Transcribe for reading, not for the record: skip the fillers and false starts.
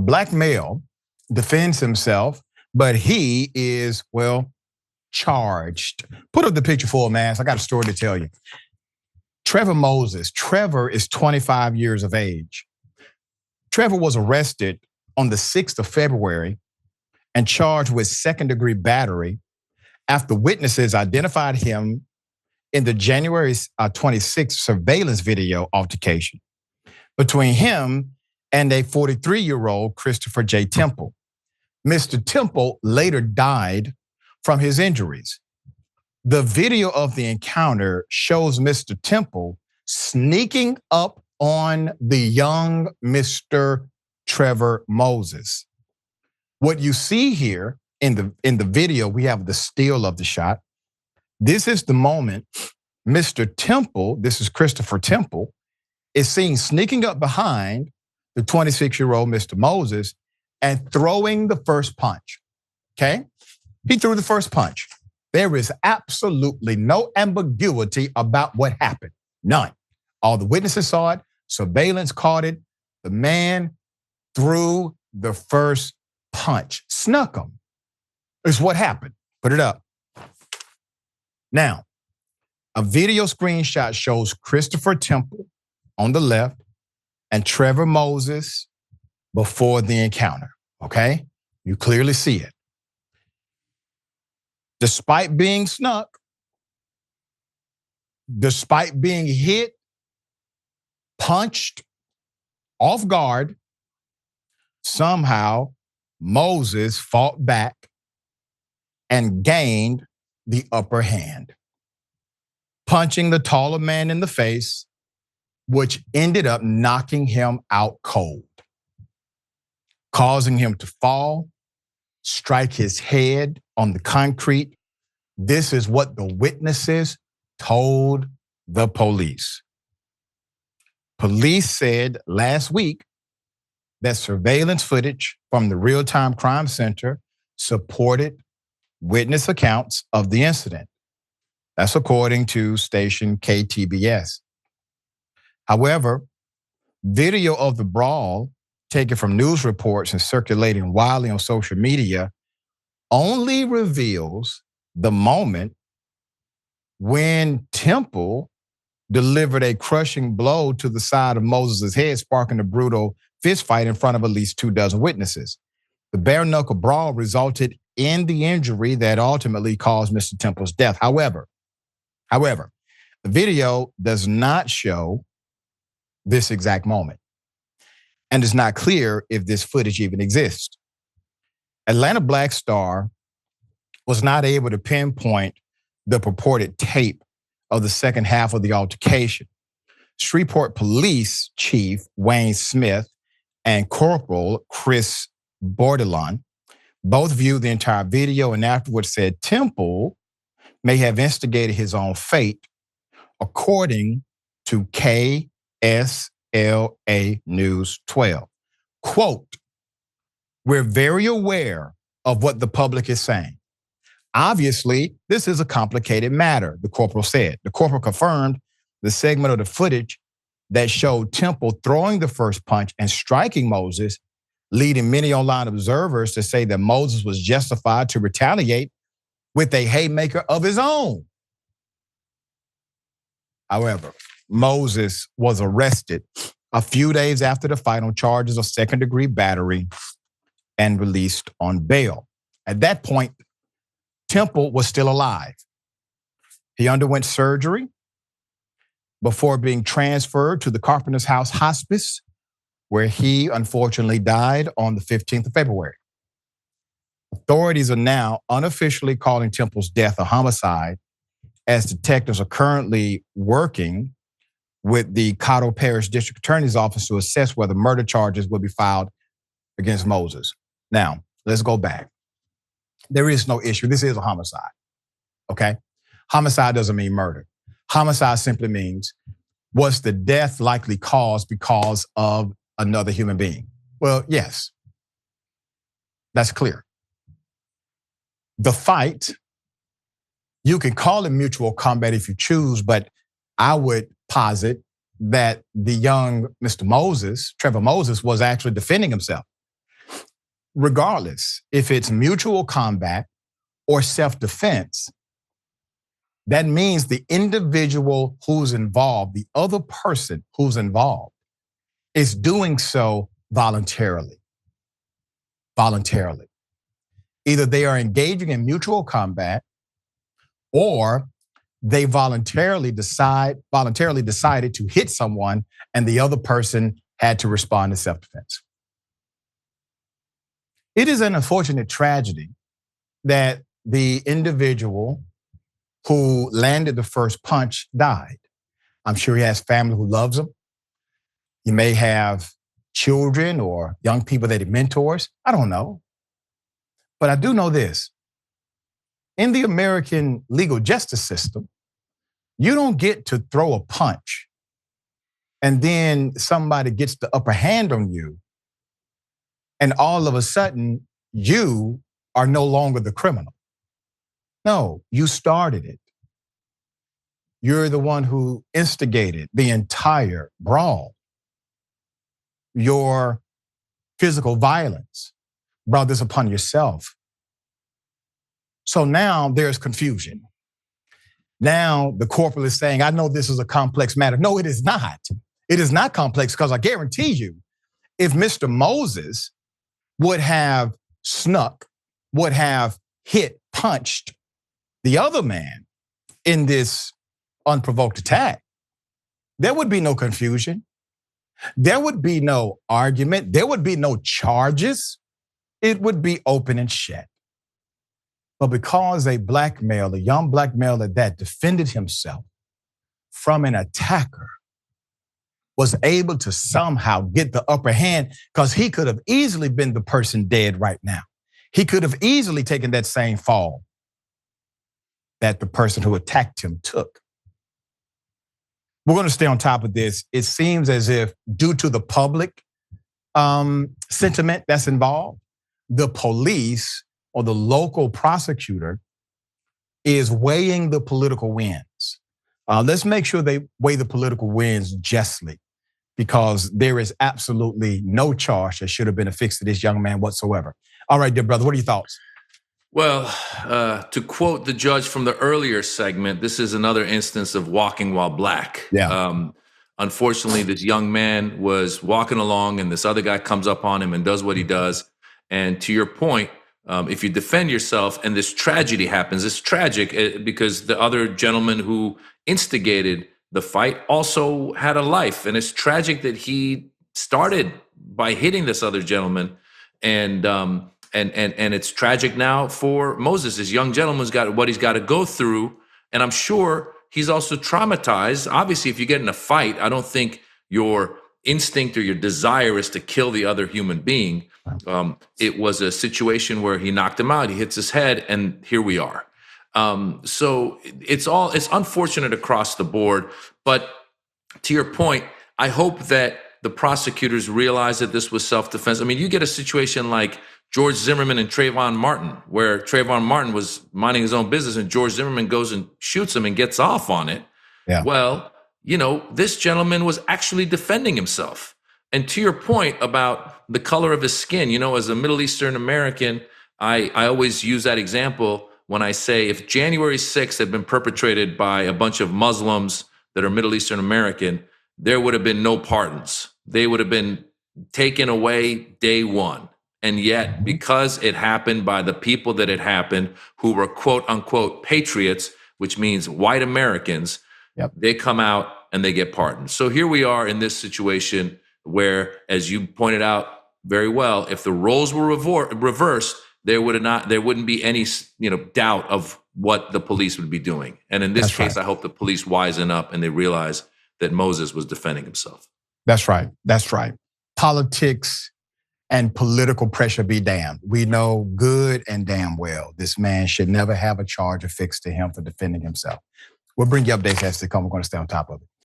black male defends himself, but he is, well, charged. Put up the picture full, man. I got a story to tell you. Trevor Moses. Trevor is 25 years of age. Trevor was arrested on the 6th of February and charged with second-degree battery after witnesses identified him in the January 26th surveillance video altercation between him and a 43-year-old Christopher J. Temple. Mr. Temple later died from his injuries. The video of the encounter shows Mr. Temple sneaking up on the young Mr. Trevor Moses. What you see here in the video, we have the still of the shot. This is the moment Mr. Temple, this is Christopher Temple, is seen sneaking up behind the 26-year-old Mr. Moses and throwing the first punch, okay? He threw the first punch. There is absolutely no ambiguity about what happened, none. All the witnesses saw it, surveillance caught it. The man threw the first punch, snuck him. Is what happened. Put it up. Now, a video screenshot shows Christopher Temple on the left and Trevor Moses before the encounter, okay? You clearly see it. Despite being snuck, despite being hit, punched, off guard, somehow Moses fought back and gained the upper hand, punching the taller man in the face, which ended up knocking him out cold, causing him to fall, strike his head on the concrete. This is what the witnesses told the police. Police said last week that surveillance footage from the Real-Time Crime Center supported witness accounts of the incident. That's according to station KTBS. However, video of the brawl taken from news reports and circulating widely on social media only reveals the moment when Temple delivered a crushing blow to the side of Moses' head, sparking a brutal fistfight in front of at least 24 witnesses. The bare-knuckle brawl resulted in the injury that ultimately caused Mr. Temple's death. However, the video does not show this exact moment, and it's not clear if this footage even exists. Atlanta Black Star was not able to pinpoint the purported tape of the second half of the altercation. Shreveport Police Chief Wayne Smith and Corporal Chris Bordelon both viewed the entire video and afterwards said Temple may have instigated his own fate, according to KSLA News 12. Quote, "We're very aware of what the public is saying. Obviously, this is a complicated matter," the corporal said. The corporal confirmed the segment of the footage that showed Temple throwing the first punch and striking Moses, leading many online observers to say that Moses was justified to retaliate with a haymaker of his own. However, Moses was arrested a few days after the fight on charges of second-degree battery and released on bail. At that point, Temple was still alive. He underwent surgery before being transferred to the Carpenter's House Hospice, where he unfortunately died on the 15th of February. Authorities are now unofficially calling Temple's death a homicide, as detectives are currently working with the Cottle Parish District Attorney's Office to assess whether murder charges will be filed against Moses. Now, let's go back. There is no issue. This is a homicide, okay? Homicide doesn't mean murder. Homicide simply means, was the death likely caused because of another human being? Well, yes. That's clear. The fight, you can call it mutual combat if you choose, but I would posit that the young Mr. Moses, Trevor Moses, was actually defending himself. regardless if it's mutual combat or self-defense, that means the individual who's involved, the other person who's involved, is doing so voluntarily. Voluntarily. Either they are engaging in mutual combat or they voluntarily decided to hit someone and the other person had to respond to self-defense. It is an unfortunate tragedy that the individual who landed the first punch died. I'm sure he has family who loves him. He may have children or young people that he mentors. I don't know. But I do know this. In the American legal justice system, you don't get to throw a punch and then somebody gets the upper hand on you and all of a sudden you are no longer the criminal. No, you started it. You're the one who instigated the entire brawl. Your physical violence brought this upon yourself. So now there's confusion. Now the corporal is saying, I know this is a complex matter. No, it is not. It is not complex because I guarantee you, if Mr. Moses would have snuck, would have hit, punched the other man in this unprovoked attack, there would be no confusion. There would be no argument. There would be no charges. It would be open and shut. But because a black male, a young black male at that, defended himself from an attacker, was able to somehow get the upper hand, because he could have easily been the person dead right now. He could have easily taken that same fall that the person who attacked him took. We're going to stay on top of this. It seems as if, due to the public sentiment that's involved, the police or the local prosecutor is weighing the political winds. Let's make sure they weigh the political winds justly, because there is absolutely no charge that should have been affixed to this young man whatsoever. All right, dear brother, what are your thoughts? Well, to quote the judge from the earlier segment, this is another instance of walking while black. Yeah. Unfortunately, this young man was walking along and this other guy comes up on him and does what he does. And to your point, if you defend yourself and this tragedy happens, it's tragic because the other gentleman who instigated the fight also had a life. And it's tragic that he started by hitting this other gentleman. And it's tragic now for Moses. This young gentleman's got what he's got to go through. And I'm sure he's also traumatized. Obviously, if you get in a fight, I don't think your instinct or your desire is to kill the other human being. It was a situation where he knocked him out, he hits his head, and here we are. So it's unfortunate across the board. But to your point, I hope that the prosecutors realize that this was self-defense. I mean, you get a situation like George Zimmerman and Trayvon Martin, where Trayvon Martin was minding his own business and George Zimmerman goes and shoots him and gets off on it. Yeah. Well, this gentleman was actually defending himself. And to your point about the color of his skin, as a Middle Eastern American, I always use that example when I say, if January 6th had been perpetrated by a bunch of Muslims that are Middle Eastern American, there would have been no pardons. They would have been taken away day one. And yet, because it happened by the people that it happened, who were quote unquote patriots, which means white Americans, They come out and they get pardoned. So here we are in this situation where, as you pointed out very well, if the roles were reversed, there wouldn't be any doubt of what the police would be doing. And in this case, right. I hope the police wisen up and they realize that Moses was defending himself. That's right. That's right. Politics and political pressure be damned. We know good and damn well this man should never have a charge affixed to him for defending himself. We'll bring you updates as they come. We're going to stay on top of it.